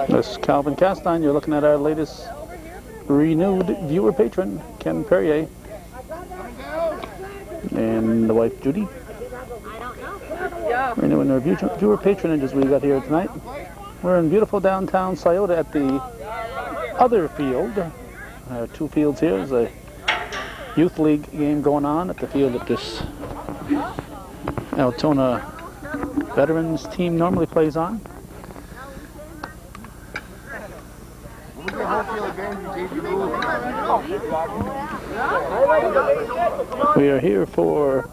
This is Calvin Castine. You're looking at our latest renewed viewer patron, Ken Perrier, and the wife Judy. Renewing our viewer patronages we got here tonight. We're in beautiful downtown Scioto at the other field. There are two fields here. There's a youth league game going on at the field that this Altona veterans team normally plays on. We are here for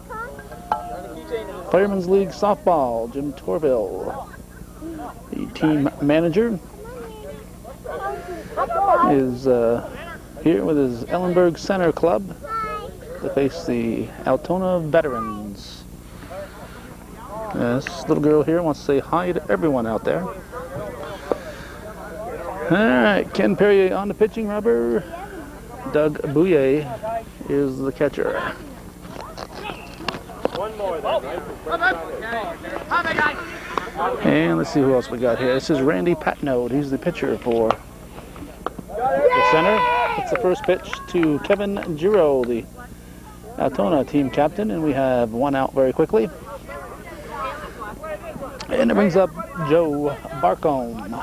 Firemen's League softball. Jim Torville, the team manager, is here with his Ellenburg Center Club to face the Altona veterans. This little girl here wants to say hi to everyone out there. Alright, Ken Perrier on the pitching rubber. Doug Bouye is the catcher. One more then, and let's see who else we got here. This is Randy Patnode. He's the pitcher for the center. It's the first pitch to Kevin Giro, the Altona team captain, and we have one out very quickly. And it brings up Joe Barcombe.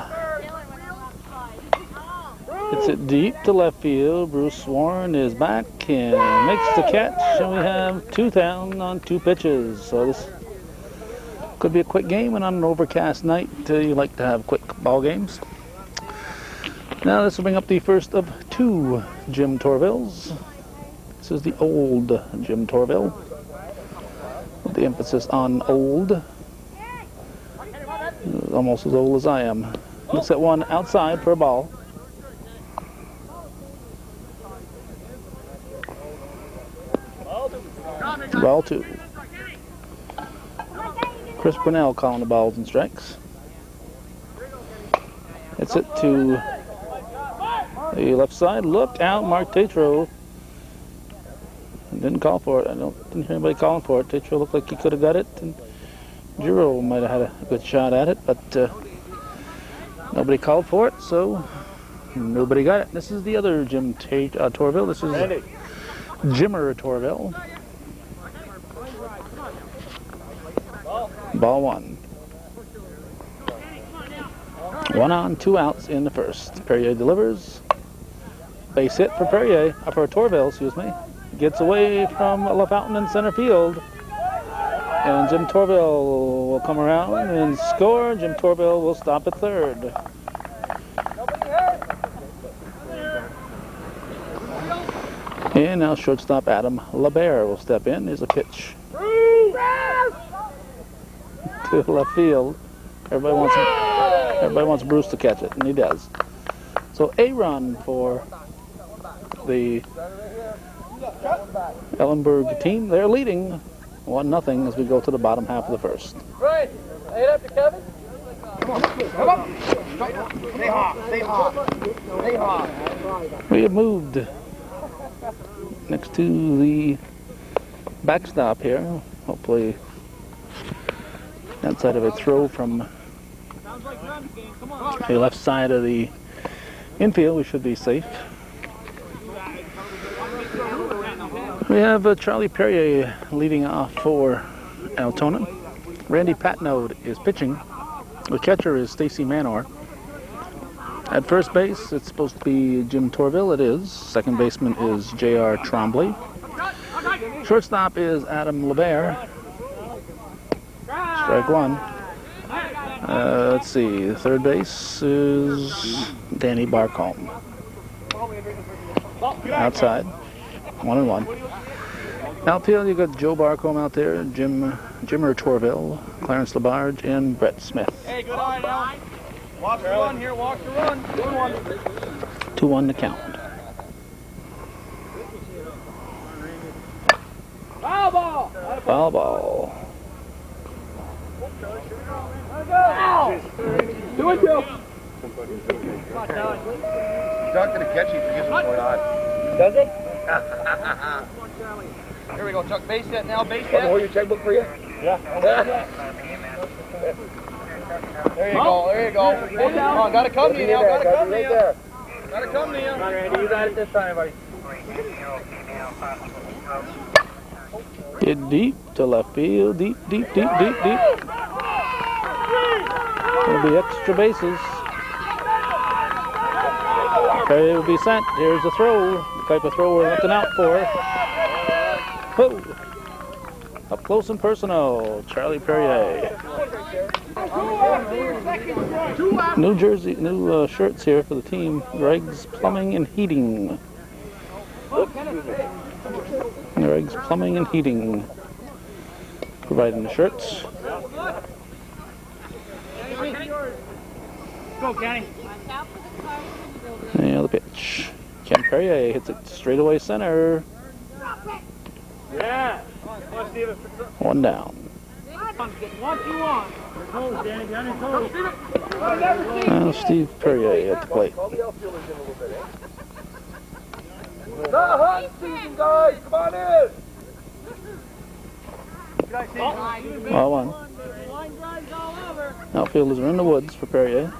It's it deep to left field. Bruce Warren is back and makes the catch, and we have 2 down on 2 pitches. So this could be a quick game, and on an overcast night, you like to have quick ball games. Now this will bring up the first of 2 Jim Torvilles. This is the old Jim Torville, with the emphasis on old. Almost as old as I am. Looks at one outside for a ball. Ball 2. Chris Brunell calling the balls and strikes. It's it to the left side. Look out, Mark Tatro. Didn't call for it. Didn't hear anybody calling for it. Tatro looked like he could have got it, and Giro might have had a good shot at it, but nobody called for it, so nobody got it. This is the other Jim Torville. This is Jimmer Torville. Ball 1. 1 on, 2 outs in the first. Perrier delivers. Base hit for for Torville, excuse me. Gets away from LaFountain in center field. And Jim Torville will come around and score. Jim Torville will stop at third. And now shortstop Adam LeBaire will step in. Here's a pitch to left field. Everybody wants Bruce to catch it, and he does. So a run for the Ellenburg team. They're leading 1-0 as we go to the bottom half of the first. Right. Hey, up to Kevin. Come on. Stay hot. Stay hot. Stay hot. We have moved next to the backstop here. Hopefully outside of a throw from the left side of the infield, we should be safe. We have Charlie Perrier leading off for Altona. Randy Patnode is pitching. The catcher is Stacy Manor. At first base, it's supposed to be Jim Torville. It is. Second baseman is J.R. Trombley. Shortstop is Adam LeBaire. Strike 1. Let's see. Third base is Danny Barcombe. Outside. 1-1. Outfield, you got Joe Barcombe out there, Jimmer Torville, Clarence LaBarge, and Brett Smith. Hey, good eye now. Walk the run here, walk the run. 2-1 to count. Foul ball. Foul ball. Ow. Do it, Joe. Talk to the catch, he forgets what's going on. Does he? Here we go, Chuck. Base hit now, base hit. Hold your checkbook for you? There you go, there you go. Come on, gotta come to you now, gotta come to you. Gotta come to you. Come on, Randy, you got it this time, buddy. Hit deep to left field. Deep, deep, deep, deep, deep. There'll be extra bases. Perrier will be sent. Here's the throw. The type of throw we're looking out for. Whoa. Up close and personal, Charlie Perrier. New jersey, new shirts here for the team. Greg's Plumbing and Heating. Greg's Plumbing and Heating. Providing the shirts. Go, Kenny. And the pitch. Ken Perrier hits it straight away center. Yeah. One down. Steve Perrier at the plate. Not hunt season, guys. Come on in. Ball one. Outfielders are in the woods for Perrier.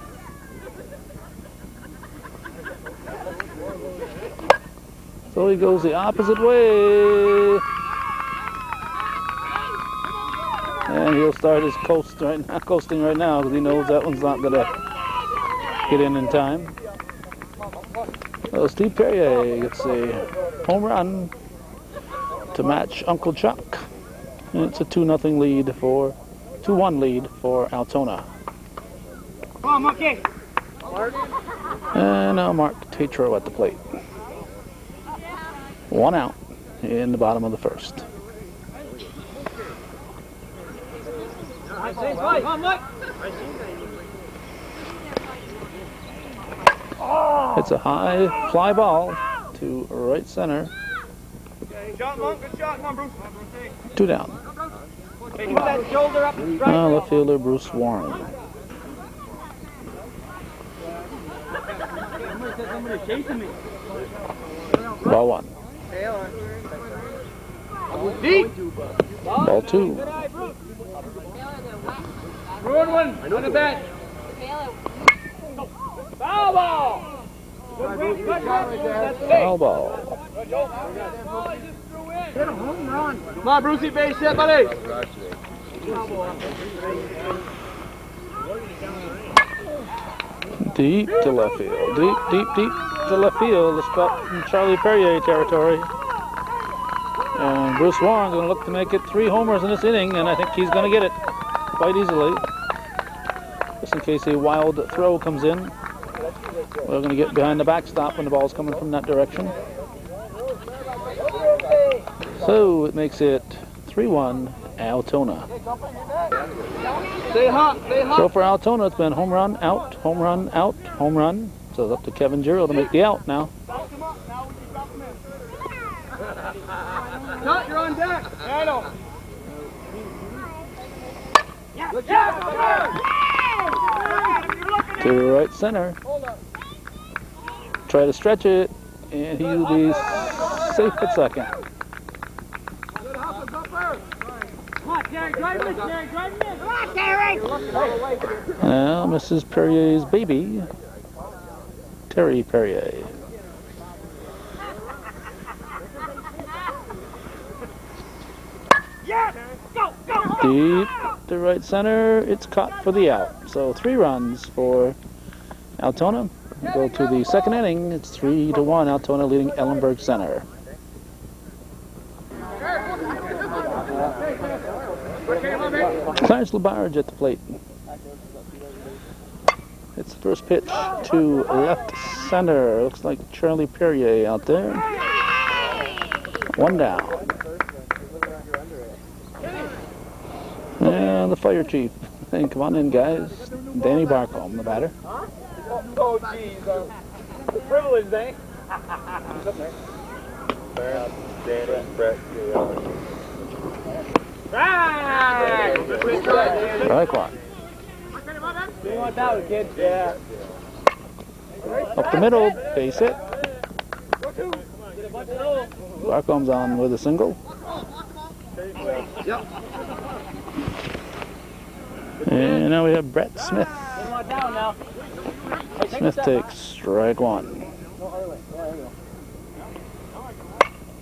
So he goes the opposite way. And he'll start his coasting right now because he knows that one's not going to get in time. So Steve Perrier gets a home run to match Uncle Chuck. And it's a 2-1 lead for Altona. Come on, Monkey. And now Mark Tatro at the plate. 1 out in the bottom of the first. It's a high fly ball to right center. Shot, Monk. Good shot. Come on, Bruce. 2 down. Hey, put that shoulder up and strike. Left fielder Bruce Warren. Somebody chasing me. Ball 1. Deep. Ball 2. Ruin one. On the bench. Foul ball. Foul ball. Hit a home run. Come on, Brucey, base hit, buddy. Deep to left field. Deep, deep, deep to left field. It's about in Charlie Perrier territory. And Bruce Warren's going to look to make it 3 homers in this inning, and I think he's going to get it quite easily. Just in case a wild throw comes in. We're going to get behind the backstop when the ball's coming from that direction. So it makes it 3-1 Altona. Stay hot, stay hot. So for Altona, it's been home run, out, home run, out, home run. So it's up to Kevin Giro to make the out now. Shot, you're on deck. I know. Good job. To right center. Try to stretch it, and he'll be safe at second. Good hustle, Gopher. Come on, Terry, drive it, Terry, drive it. Come on, Terry. Now, Mrs. Perrier's baby, Terry Perrier. Yes! Go, go, go! Deep to right center, it's caught for the out. So 3 runs for Altona. We go to the second inning, it's 3-1, Altona leading Ellenburg Center. Clarence Labarge at the plate. It's the first pitch to left center. Looks like Charlie Perrier out there. 1 down. And the fire chief. Hey, come on in, guys. Danny Barcombe, the batter. Oh, geez. The privilege, eh? Danny, Brett, Right! Strike 1. You want that one, kid? Yeah. Up the middle, base hit. Barcombe's on with a single. And now we have Brett Smith. Down now. Smith takes strike one.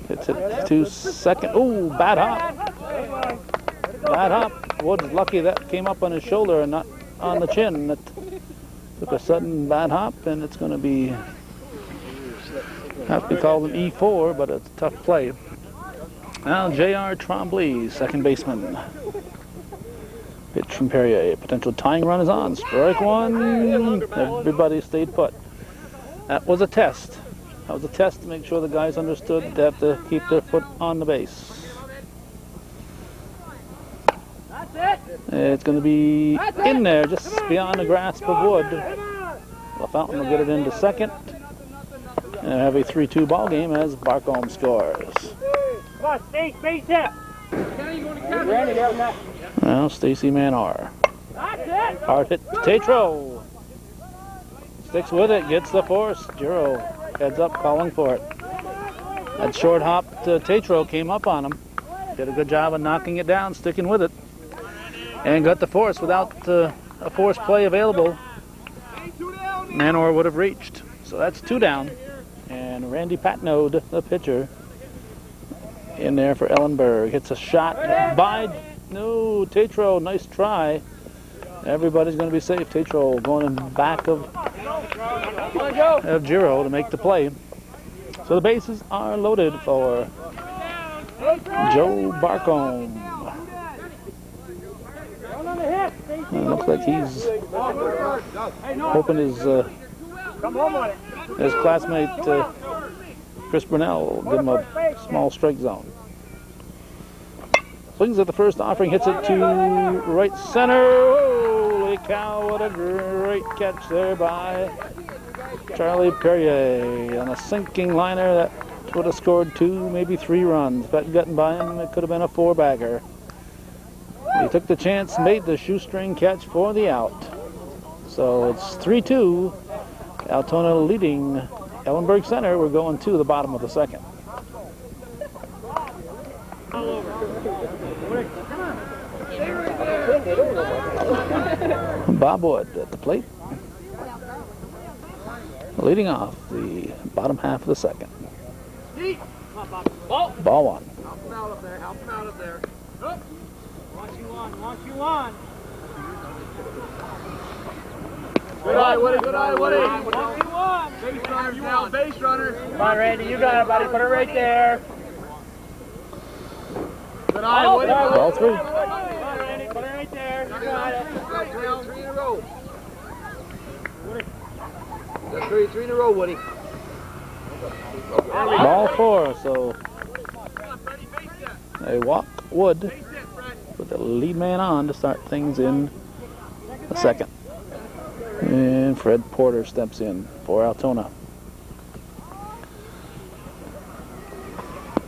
Hits it to second. Oh, bad hop. Bad hop. Wood's lucky that came up on his shoulder and not on the chin. That took a sudden bad hop, and it's going to be, have to call an E4, but it's a tough play. Now J.R. Trombley, second baseman. Pitch from Perrier. Potential tying run is on. Strike one. Everybody stayed put. That was a test. That was a test to make sure the guys understood they have to keep their foot on the base. It's going to be in there, just beyond the grasp of Wood. LaFountain will get it into second. And have a 3-2 ball game as Barcombe scores. Come on, stay, space hit. Well, Stacy Manor. Hard hit to Tatro. Sticks with it, gets the force. Giro heads up, calling for it. That short hop to Tatro came up on him. Did a good job of knocking it down, sticking with it. And got the force. Without a force play available, Manor would have reached. So that's 2 down. And Randy Patno, the pitcher, in there for Ellenburg. Hits a shot by, no, Tatro, nice try. Everybody's going to be safe. Tatro going in back of Giro to make the play. So the bases are loaded for Joe Barcombe. It looks like he's hoping his classmate Chris Brunell will give him a small strike zone. Swings at the first offering, hits it to right center. Holy cow, what a great catch there by Charlie Perrier on a sinking liner that would have scored 2, maybe 3 runs. If that had gotten by him, it could have been a 4-bagger. He took the chance, made the shoestring catch for the out. So it's 3-2. Altona leading Ellenburg Center. We're going to the bottom of the second. Bob Wood at the plate. Leading off the bottom half of the second. Ball one. Help him out up there. Help him out up there. Watch you on. Good eye, Woody. Good eye, Woody. Watch you on. Base runner now. Base runner. Come on, Randy, you got it, buddy. Put it right there. Good eye, Woody. Ball 3. Come on, Randy, put it right there. You got it. 3 in a row. That's 3 in a row, Woody. Ball 4, so they walk Wood with the lead man on to start things in the second. And Fred Porter steps in for Altona.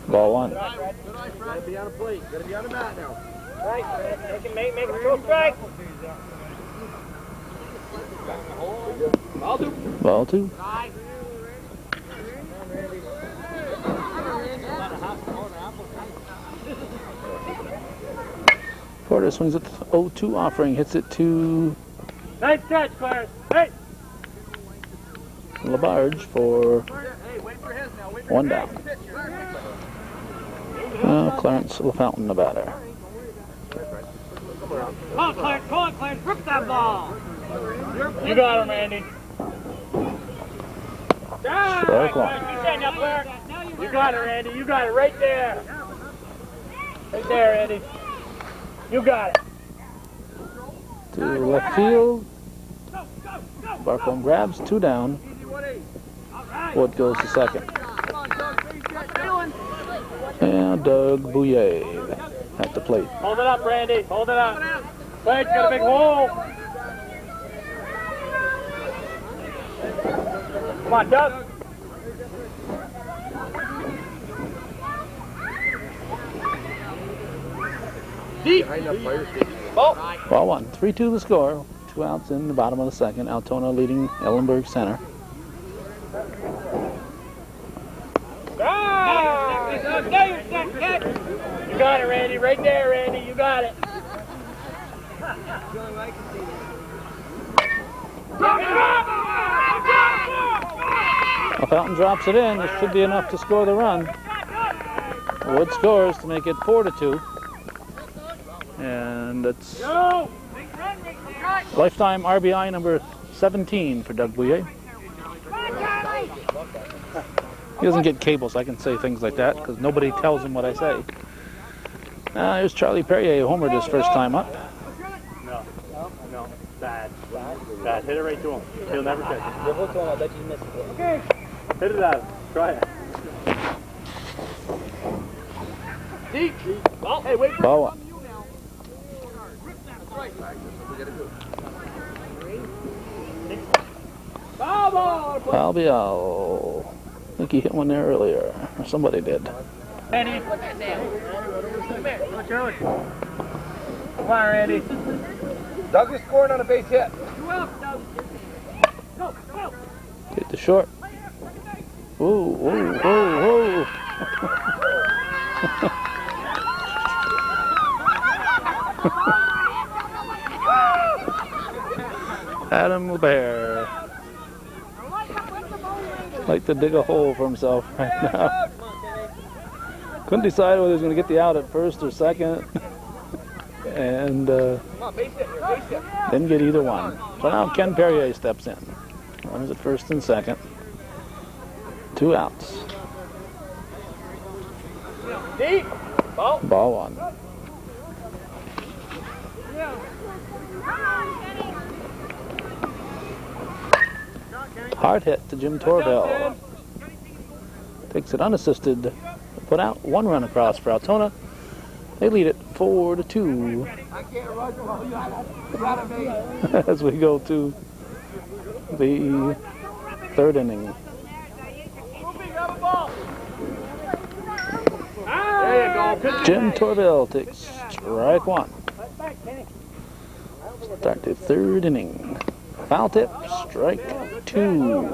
Ball 1. Gotta be on a plate. Gotta be on the mat now. Right, make it go strike. Ball 2. Porter swings at the 0-2 offering, hits it to Nice catch, Clarence. Hey. Labarge for 1 down. Clarence LaFountain, the batter. Come on, Clarence. Rip that ball. You got him, Randy. Strike 1. You got it, Randy. You got it right there. Right there, Randy. You got it. To left field. Barcombe grabs, 2 down. Wood goes to second. And Doug Bouillet at the plate. Hold it up, Randy. Hold it up. Plate's got a big hole. Come on, Doug. Deep. Ball 1. 3-2 the score. 2 outs in the bottom of the second. Altona leading Ellenburg Center. You got it, Randy. Right there, Randy. You got it. If Fountain drops it in, it should be enough to score the run. Wood scores to make it 4-2. And it's lifetime RBI number 17 for Doug Bouillet. He doesn't get cable, so I can say things like that because nobody tells him what I say. Here's Charlie Perrier, who homered his first time up. No. Bad. Hit it right to him. He'll never catch it. You're hooked on, I bet you missed it. Okay. Hit it at him. Try it. Deep. Oh, hey, wait for Ball one. Albiol. I think he hit one there earlier, or somebody did. Randy. Charlie. Come on, Randy. Doug is scoring on a base hit. Hit the short. Whoa. Adam LeBear. Like to dig a hole for himself right now. Couldn't decide whether he was going to get the out at first or second. And didn't get either one. So now Ken Perrier steps in. Runs at first and second. 2 outs. Deep. Ball one. Hard hit to Jim Torvell. Takes it unassisted. Put out 1 run across for Altona. They lead it 4-2. As we go to the 3rd inning. Jim Torvell takes strike 1. Start the 3rd inning. Foul tip, strike 2.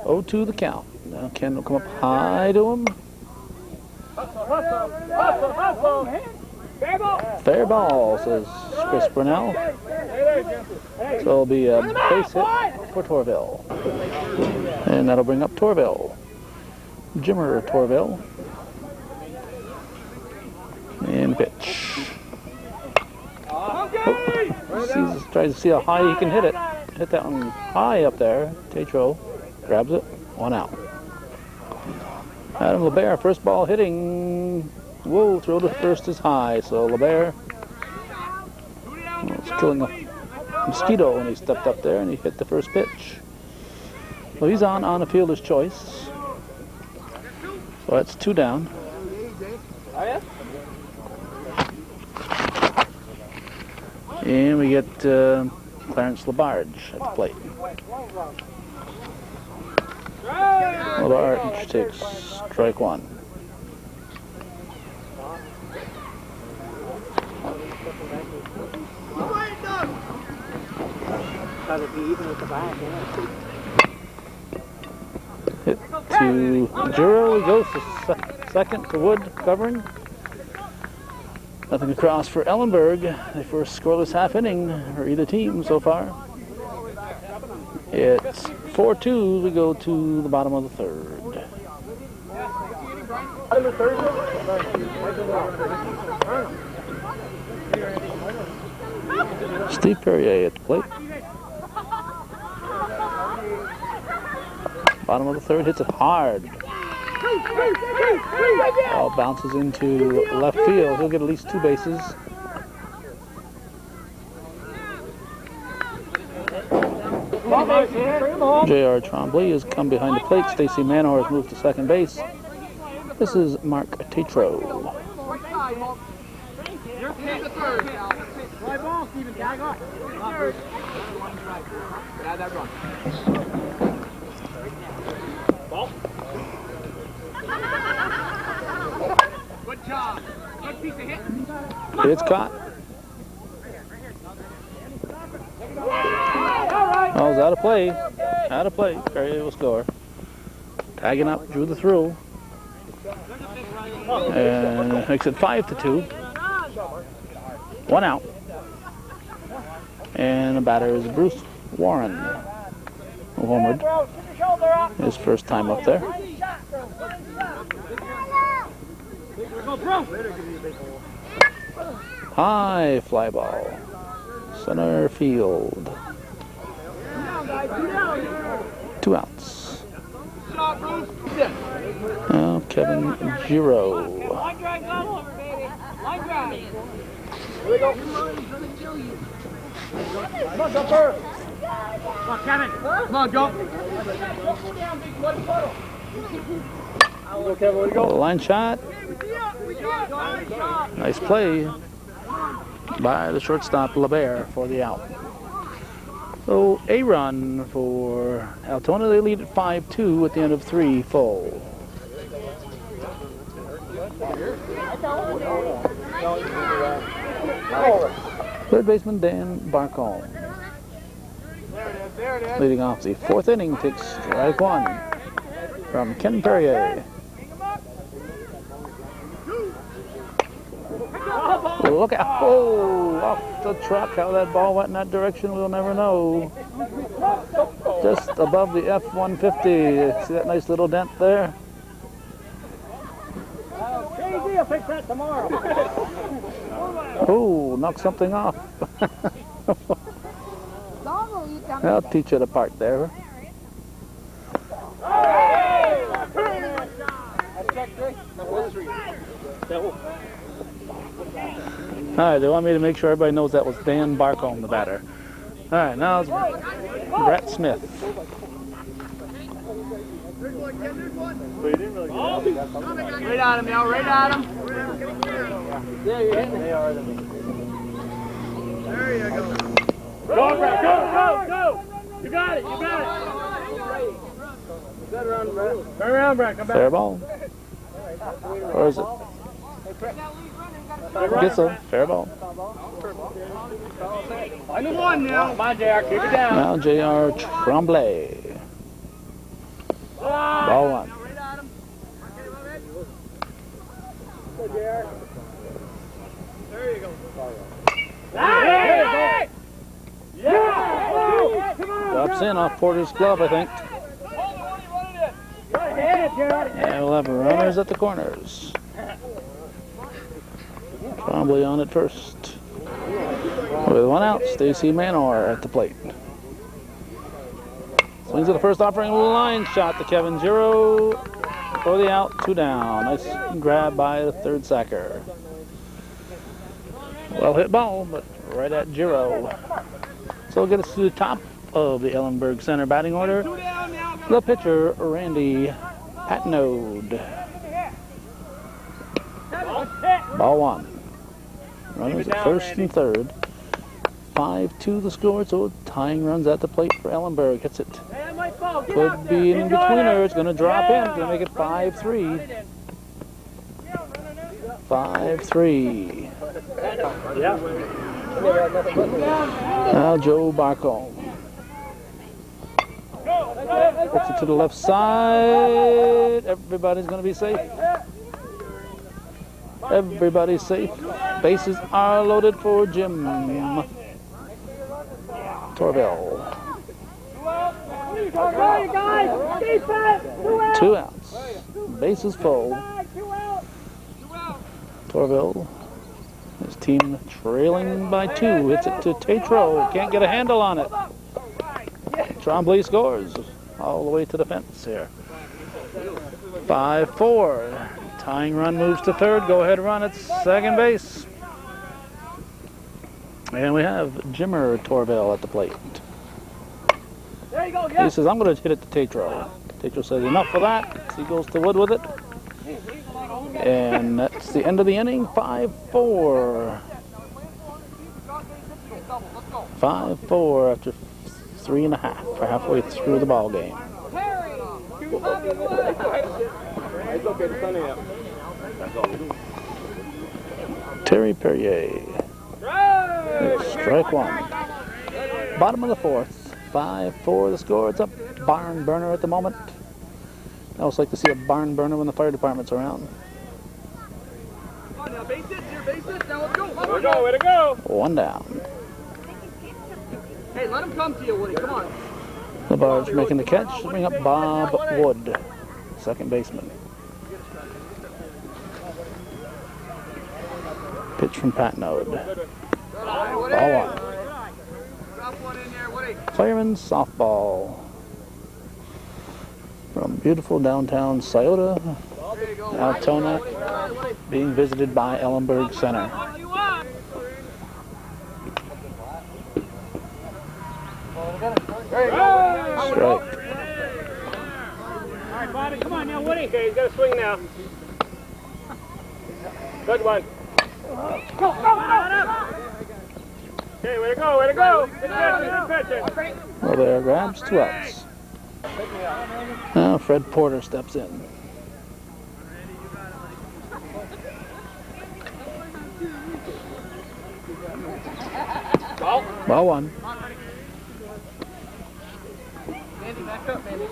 0-2 the count. Now Ken will come up high to him. Fair ball, says Chris Brunell. So it'll be a base hit for Torvell. And that'll bring up Torvell. Jimmer Torvell. And pitch. Tries to see how high he can hit it. Hit that one high up there. Tetro grabs it. 1 out. Adam LeBear, first ball hitting. Whoa, throw to first is high. So LeBear was killing a mosquito when he stepped up there and he hit the first pitch. So he's on a fielder's choice. So that's 2 down. And we get Clarence Labarge at the plate. Labarge takes strike 1. Hit to Juro. He goes to second to Wood covering. Nothing across for Ellenburg. The first scoreless half inning for either team so far. It's 4-2. We go to the bottom of the 3rd. Steve Perrier at the plate. Bottom of the 3rd, hits it hard. Ball bounces into left field. He'll get at least 2 bases. J.R. Trombley has come behind the plate. Stacy Manor has moved to second base. This is Mark Tetro. Good job. Good piece of hit. It's caught. Oh, it's out of play. Out of play. Perrier will score. Tagging up, drew the throw. And it makes it 5-2. 1 out. And the batter is Bruce Warren, who homered his first time up there. High fly ball. Center field. 2 outs. Now Kevin Giro. Come on, jumper! Come on, Kevin! Come on, jump! Line shot. Nice play by the shortstop LeBaire for the out. So a run for Altona. They lead at 5-2 at the end of 3 full. Third baseman Dan Barcombe. Leading off the 4th inning, takes strike 1 from Ken Perrier. Look out! Oh, off the truck. How that ball went in that direction, we'll never know. Just above the F-150. See that nice little dent there? Crazy, I'll fix that tomorrow. Oh, knock something off. I'll teach it apart there. All right, they want me to make sure everybody knows that was Dan Barcombe, the batter. All right, now it's Brett Smith. Right on him now, right on him. There you go. Go, Brett, go! You got it, you got it. Good run, Brett. Turn around, Brett, come back. Fair ball. Or is it? Gets a fair ball. I know one now. Come on, JR, keep it down. Now J.R. Tremblay. Ball 1. Right on him. There you go. Hey! Yeah! Come on! Drops in off Porter's glove, I think. Go ahead, JR. And we'll have runners at the corners. Tremblay on at first. With 1 out, Stacy Manor at the plate. Swings at the first offering, line shot to Kevin Giro for the out, 2 down. Nice grab by the third sacker. Well hit ball, but right at Giro. So we'll get us to the top of the Ellenburg center batting order. The pitcher, Randy Patnode. Ball 1. Runners at first and third. 5-2 the score, so tying runs at the plate for Ellenburg. Hits it. Could be an in-betweener. It's going to drop in. It's going to make it 5-3. 5-3. Now Joe Barcombe. Puts it to the left side. Everybody's going to be safe. Everybody's safe. Bases are loaded for Jim Torville. 2 outs. Bases full. Torville, his team trailing by 2. Hits it to Tatro. Can't get a handle on it. Tremblay scores all the way to the fence here. 5-4. Tying run moves to third. Go ahead run at second base. And we have Jimmer Torville at the plate. There you go, He says, I'm going to hit it to Tatro. Tatro says, enough for that. He goes to Wood with it. And that's the end of the inning. 5-4. 5-4 after 3.5. We're halfway through the ball game. Terry Perrier. Strike 1. Bottom of the 4th. 5-4 the score. It's a barn burner at the moment. I always like to see a barn burner when the fire department's around. Base hit, here, base hit. Now let's go. Way to go, way to go. 1 down. Hey, let him come to you, Woody. Come on. LaBarge making the catch to bring up Bob Wood, second baseman. Pitch from Patnode. Ball 1. Drop one in there, Woody. Firemen softball. From beautiful downtown Scioto, There you go. Altona, being visited by Ellenburg Center. There you go. Strike. All right, Bobby, come on now, Woody. Okay, he's got to swing now. Good one. Go, go, go! Okay, way to go, way to go. Good pitching. Well, there grabs 2 outs. Now Fred Porter steps in. Ball 1. Mandy, back up, Mandy.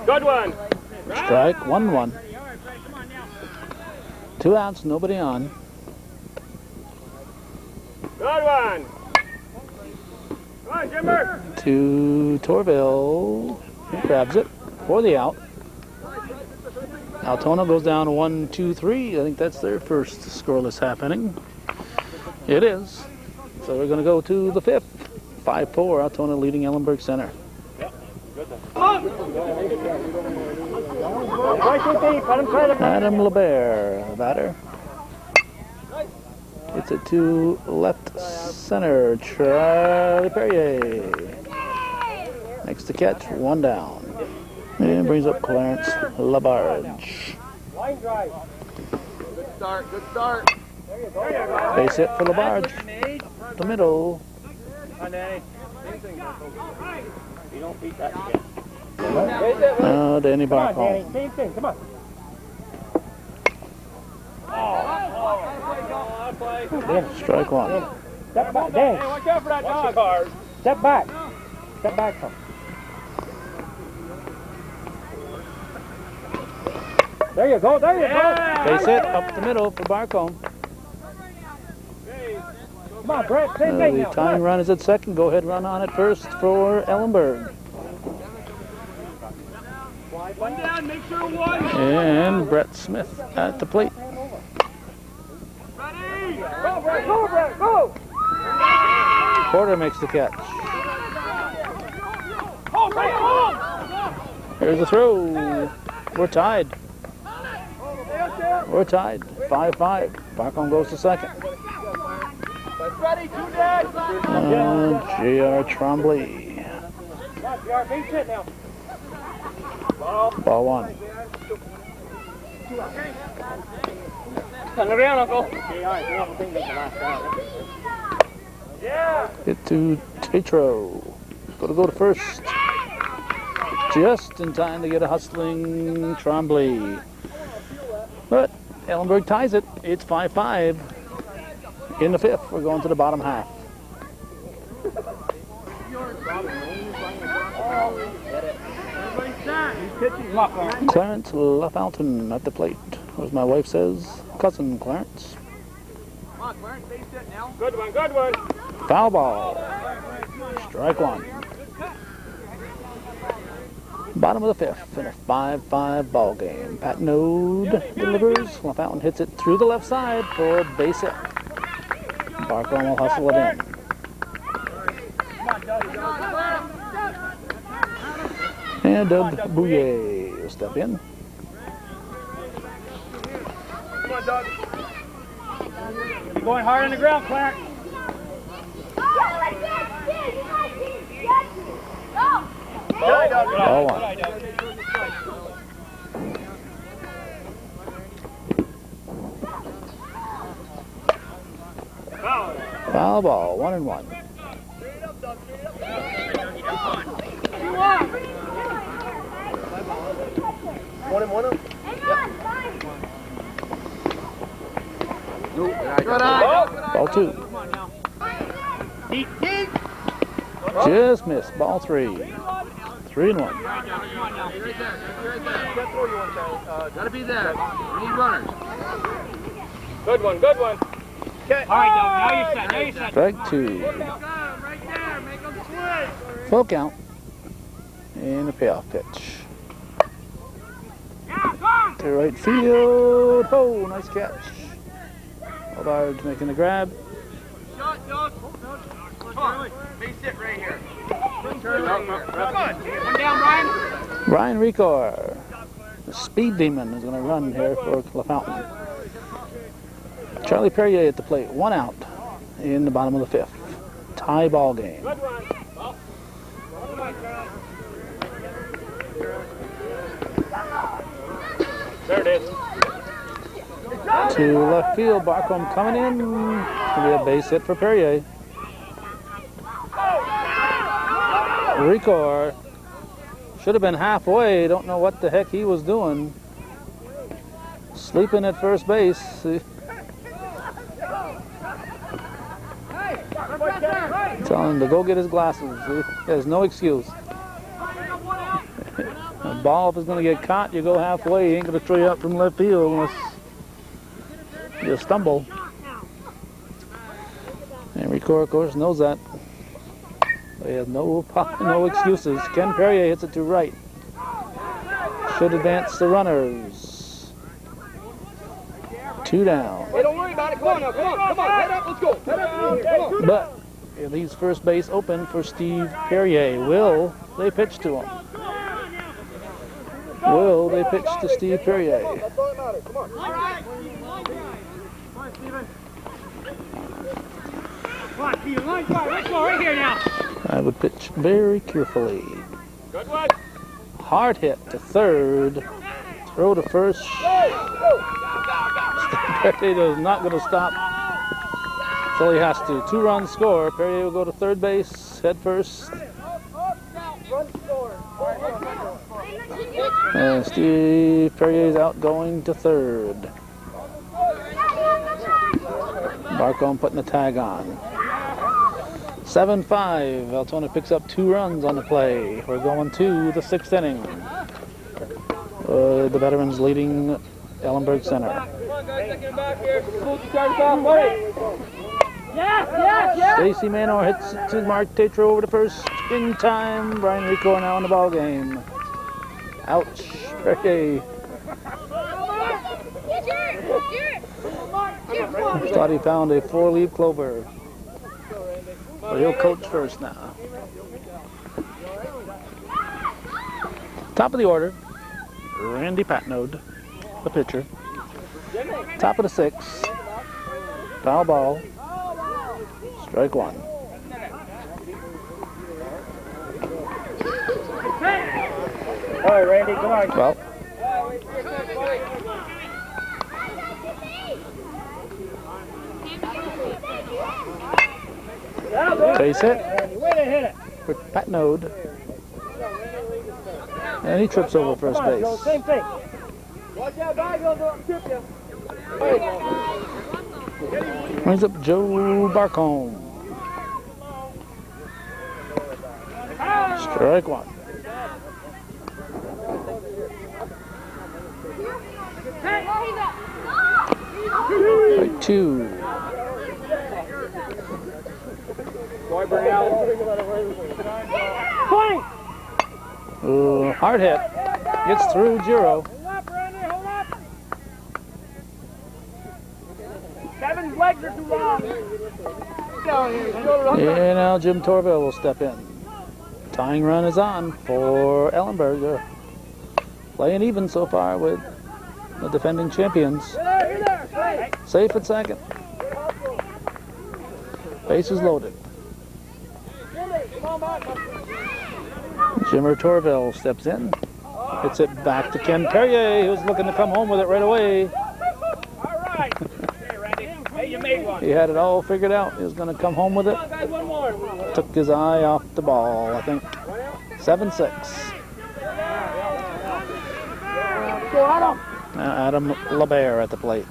Good one. Strike, 1-1. 2 outs, nobody on. Good one. Come on, Jimmer. To Torville. He grabs it for the out. Altona goes down 1-2-3. I think that's their first scoreless happening. It is. So we're going to go to the 5th. 5-4, Altona leading Ellenburg Center. Adam LeBear, batter. It's it to left center, Charlie Perrier. Makes the catch, 1 down. And brings up Clarence LaBarge. Line drive. Good start, good start. Base hit for LaBarge. The middle. Come on, Danny. You don't beat that again. Danny Come on, Danny. Barcombe. Same thing. Come on. Strike 1. Step back, Danny. Hey, watch out for that dog. Cars. Step back. Step back some. There you go. There you go. Base hit up the middle for Barcombe. Come on, Brett. Same thing The now. tying run is at second. Go ahead, run on it first for Ellenburg. One down. Make sure one. And Brett Smith at the plate. Ready? Go, Brett. Go, Brett. Go. Porter makes the catch. Oh, Brett. Here's the throw. We're tied. We're tied. 5-5. Barcombe goes to second. Ready, 2 down. J.R. Trombley. Ball 1. Turn around, Uncle. Hit to Tatro. Go to first. Just in time to get a hustling Trombley. But Ellenburg ties it. It's 5-5. In the 5th, we're going to the bottom half. Clarence LaFountain at the plate. As my wife says, cousin Clarence. Come on, Clarence, base hit now. Good one, good one. Foul ball. Strike 1. Bottom of the 5th in a 5-5 ball game. Patnode delivers. LaFountain hits it through the left side for base hit. Barcombe will hustle it in. And Doug Bouye will step in. Come on, Doug. You're going hard on the ground, Clark. Ball 1. Foul ball, 1-1. One and one up. Ball 2. Just missed. Ball 3. 3-1. Gotta be there. We need runners. Good one, good one. All right, now you're set. Now you're set. Strike 2. Right there. Make them switch. Full count. And a payoff pitch. To right field. Oh, nice catch. Hubbard making the grab. Shot, Josh. Come on. Base hit right here. Turn right here. Come on. One down, Ryan. Ryan Ricor, the speed demon, is going to run here for LaFountain. Charlie Perrier at the plate. 1 out in the bottom of the 5th. Tie ball game. Good run. There it is. To left field, Barcombe coming in. Going to be a base hit for Perrier. Ricor should have been halfway. Don't know what the heck he was doing. Sleeping at first base. Telling him to go get his glasses. He has no excuse. A ball, if it's going to get caught, you go halfway. He ain't going to throw you up from left field unless you stumble. And Ricor, of course, knows that. They have no excuses. Ken Perrier hits it to right. Should advance the runners. 2 down. Hey, don't worry about it. Come on now. Come on. Come on. Head up. Let's go. Head up. Come on. But it leaves first base open for Steve Perrier. Will they pitch to him? Will they pitch to Steve Perrier? That's all that matters. Come on. All right. Come on, Steven. Come on, Steven. Line drive. Let's go right here now. I would pitch very carefully. Good one. Hard hit to third. Throw to first. Perrier is not going to stop. So he has to. 2-run score. Perrier will go to third base. Head first. And Steve Perrier's out going to third. Barcombe putting the tag on. 7-5. Altona picks up 2 runs on the play. We're going to the 6th inning. The veterans leading Ellenburg Center. Come on, guys. Second back here. Stacy Manor hits it to Mark Tatro over to first in time. Brian Ricor now in the ball game. Ouch. Perrier. Thought he found a 4-leaf clover. But he'll coach first now. Top of the order, Randy Patnode, the pitcher. Top of the 6th, foul ball, strike 1. All right, Randy, come on. Well, base hit Way to hit it. for Patnode. And he trips over first Come on, Joe, base. same thing. Watch out, bag. He'll trip you. Brings up Joe Barcombe. Strike 1. Strike 2. Hard hit. Gets through Giro. Hold up, Randy, hold up. Kevin's legs are too long. And now Jim Torville will step in. Tying run is on for Ellenburg. They're playing even so far with the defending champions. Safe at second. Bases loaded. Jimmer Torville steps in. Hits it back to Ken Perrier, who's looking to come home with it right away. All right. Hey, Randy. Hey, you made one. He had it all figured out. He was going to come home with it. Come on, guys, one more. Took his eye off the ball, I think. 7-6. Go Adam. Now Adam LeBaire at the plate.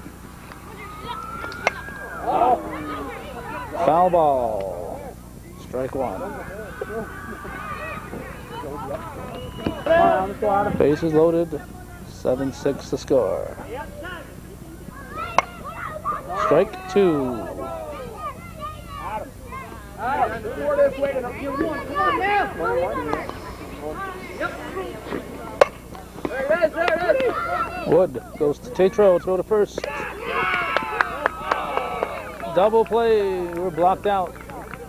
Foul ball. Strike 1. Bases loaded. 7-6 the score. Strike two. Wood goes to Tatro, throw to first. Double play, we're blocked out.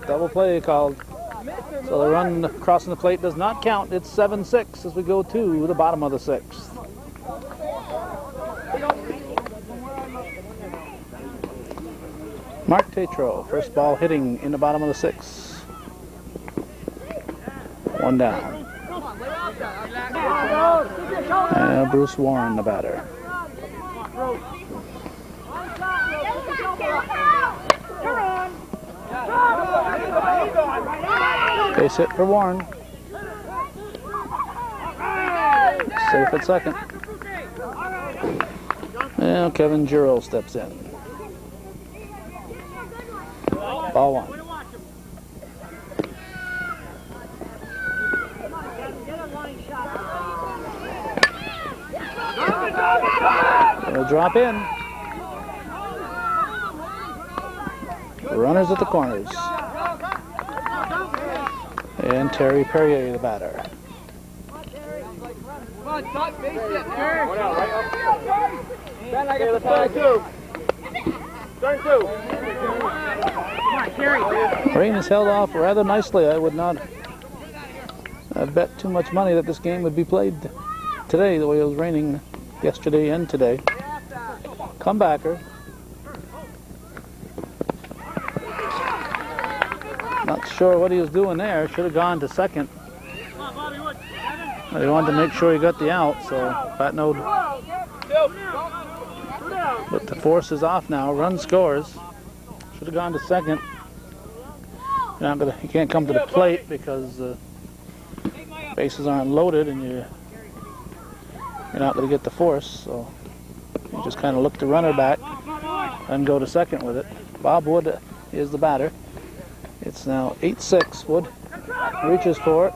Double play called. So the run crossing the plate does not count. It's 7-6 as we go to the bottom of the sixth. Mark Tatro, first ball hitting in the bottom of the sixth. One down. And Bruce Warren, the batter. Base hit for Warren. Safe at second. And Kevin Giro steps in. Ball one. It'll drop in. Runners at the corners. And Terry Perrier, the batter. Rain is held off rather nicely. I would not bet too much money that this game would be played today the way it was raining yesterday and today. Comebacker. Not sure what he was doing there. Should have gone to second. But he wanted to make sure he got the out, so Pat Node. But the force is off now. Run scores. Should have gone to second. You can't come to the plate because bases aren't loaded and you're not going to get the force. So you just kind of look the runner back and go to second with it. Bob Wood is the batter. It's now 8-6. Wood reaches for it.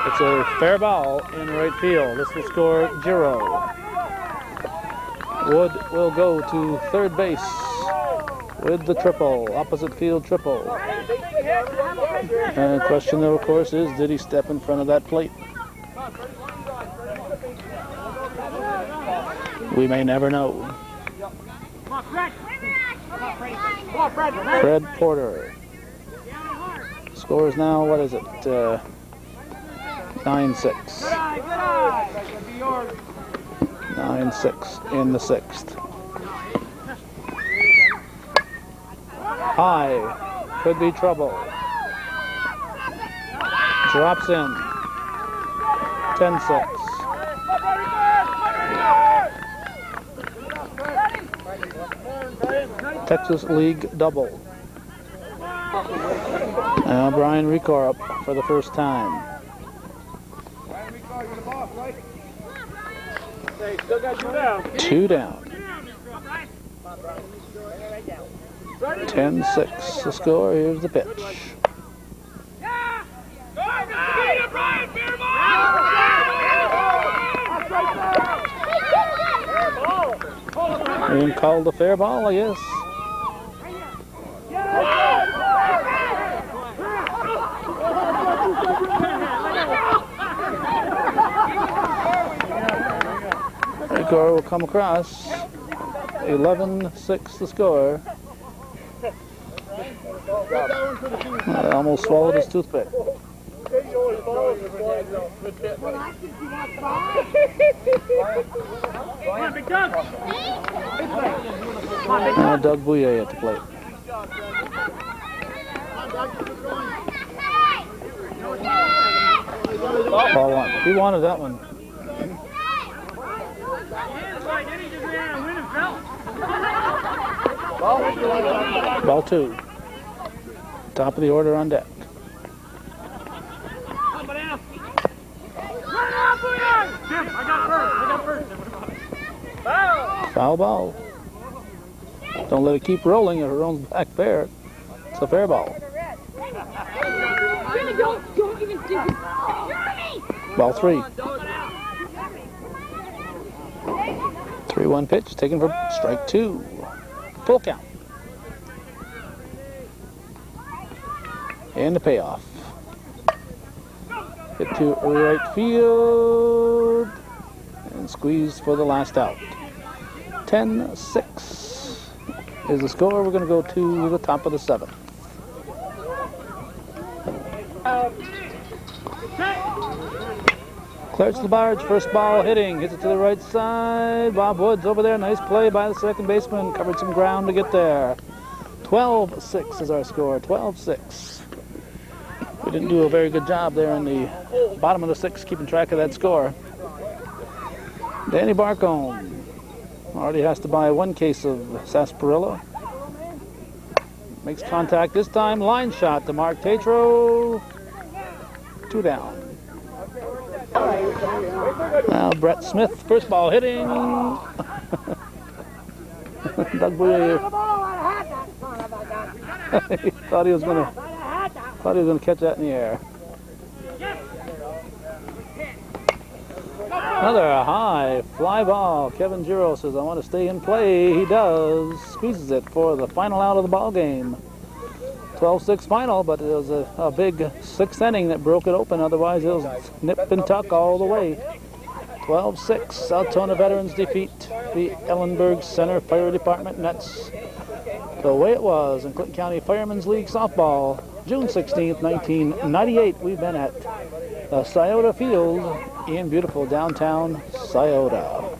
It's a fair ball in right field. This will score Giro. Wood will go to third base with the triple, opposite field triple. And the question, though, of course, is did he step in front of that plate? We may never know. Fred Porter. Score is now, what is it? 9-6. 9-6 in the sixth. High. Could be trouble. Drops in. 10-6. Texas League double. Now Brian Ricor up for the first time. Two down. 10-6 the score. Here's the pitch. And called a fair ball, I guess. Ricor will come across. 11-6 the score. I almost swallowed his toothpick. Doug Bouye at the plate. Ball one. He wanted that one. Ball two. Top of the order on deck. Foul ball. Don't let it keep rolling. If it runs back fair, it's a fair ball. Ball three. 3-1 2-1 pitch taken for strike 2. Full count. And the payoff. Hit to right field and squeeze for the last out. 10-6 is the score. We're going to go to the top of the 7th. Clarence Labarge, first ball hitting, hits it to the right side. Bob Woods over there, nice play by the second baseman, covered some ground to get there. 12-6 is our score, 12-6. We didn't do a very good job there in the bottom of the 6th, keeping track of that score. Danny Barcombe already has to buy 1 case of sarsaparilla. Makes contact this time, line shot to Mark Tatro. 2 down. Now Brett Smith, first ball hitting. Doug Boyer he thought he was gonna catch that in the air. Another high fly ball. Kevin Giro says, I want to stay in play. He does. Squeezes it for the final out of the ball game. 12-6 final, but it was a big 6th inning that broke it open. Otherwise, it was nip and tuck all the way. 12-6, Altona Veterans defeat the Ellenburg Center Fire Department, and that's the way it was in Clinton County Firemen's League Softball. June 16th, 1998. We've been at the Scioto Field in beautiful downtown Scioto.